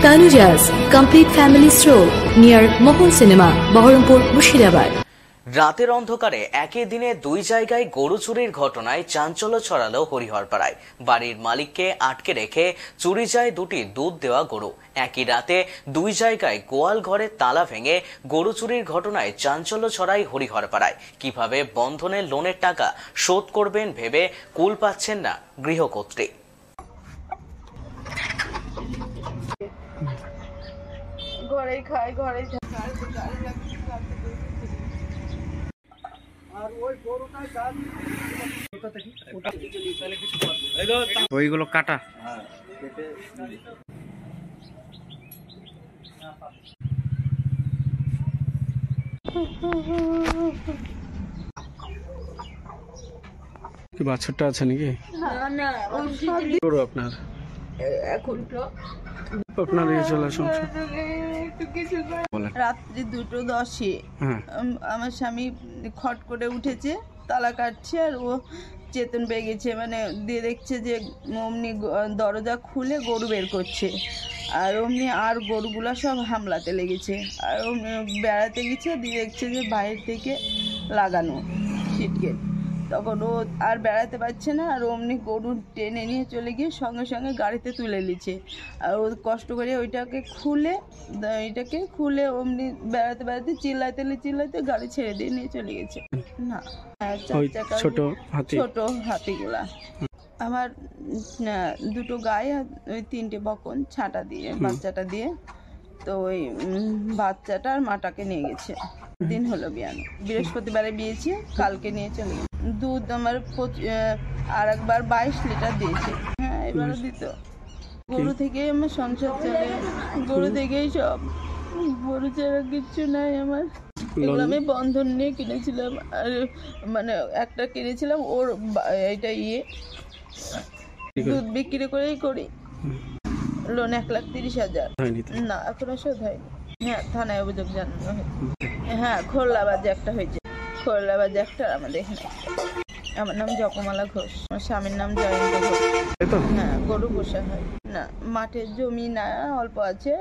Tanuja's complete family stroll near Mohon Cinema, Baharampur, Murshidabad. রাতের অন্ধকারে একই দিনে দুই জায়গায় গরু চুরির ঘটনায় চাঞ্চল্য ছড়ালো হরিহরপাড়ায়। বাড়ির মালিককে আটকে রেখে চুরি যায় দুটি দুধ দেওয়া গরু। একই রাতে দুই জায়গায় গোয়াল ঘরে তালা ভেঙে গরু চুরির ঘটনায় চাঞ্চল্য ছড়ায় হরিহরপাড়ায়। কিভাবে বন্ধনের লোনের টাকা শোধ করবেন ভেবে কুল পাচ্ছেন না গৃহকর্ত্রী। ঘরে খায় ঘরে ওইগুলো কাটা কি বাছুরটা আছে নাকি? আপনার এখন তো আপনার চলে সংসার রাত্রি 2:10 আমার স্বামী খট করে উঠেছে, তালা কাটছে আর ও চেতন পেয়ে গেছে, মানে দিয়ে দেখছে যে অমনি দরজা খুলে গরু বের করছে আর অমনি আর গরুগুলা সব হামলাতে লেগেছে আর বেড়াতে গেছে, দিয়ে দেখছে যে বাইরে থেকে লাগানো সিটগেট। তখন ও আর বেড়াতে পারছে না আর অমনি গরু টেনে নিয়ে চলে গিয়ে সঙ্গে সঙ্গে গাড়িতে তুলে নিচ্ছে আর ও কষ্ট করে ওইটাকে খুলে অমনি বেড়াতে বেড়াতে চিল্লাইতে গাড়ি ছেড়ে দিয়ে নিয়ে চলে গেছে। না ছোট হাতিগুলা আমার দুটো গায়ে আর ওই 3টে বকন ছাটা দিয়ে বাচ্চাটা দিয়ে, তো ওই বাচ্চাটা আর মাটাকে নিয়ে গেছে। দিন হলো বিয়ানো, বৃহস্পতিবারে বিয়েছে, কালকে নিয়ে চলে গেছে। দুধ আমার আর একবার 22 লিটার দিয়েছে। হ্যাঁ, এবারও দিত। গরু থেকে আমার সংসার চলে, গরু থেকেই সব, গরু ছাড়া কিচ্ছু নাই আমার। এগুলো আমি বন্ধন নিয়ে কিনেছিলাম আর মানে একটা কিনেছিলাম ওর এইটা দুধ বিক্রি করেই করি। লোন 1,30,000। না, এখনো শোধ হয়নি। হ্যাঁ, থানায় অভিযোগ জানানো হয়েছে। হ্যাঁ, খোল্লাবাজে একটা হয়েছে, খোল্লাবাজে একটা, আমাদের এখানে। আমার নাম জপমালা ঘোষ, আমার স্বামীর নাম জয়ন্ত ঘোষ। হ্যাঁ, গরু পোষা হয় না, মাঠের জমি না অল্প আছে,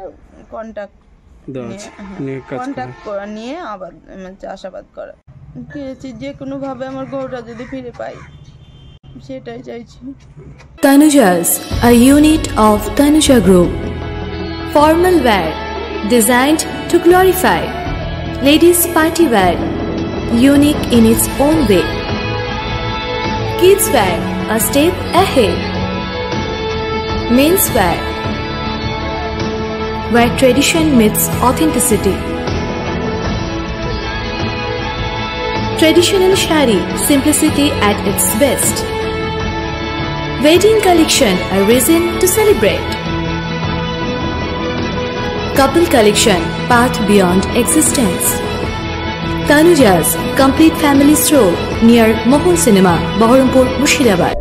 কন্ট্রাক্ট নিয়ে আবাদ চাষাবাদ করা কিনেছি। যে কোনো ভাবে আমার গরুটা যদি ফিরে পাই সেটাই চাইছি। Tanuja's, a unit of Tanuja Group. Formal wear designed to glorify. Ladies party wear, unique in its own way. Kids wear, a step ahead. Men's wear, where tradition meets authenticity. Traditional shari, simplicity at its best. Wedding collection, a reason to celebrate. Couple collection, path beyond existence. Tanuja's complete family stroll near Mohon Cinema, Baharampur, Murshidabad.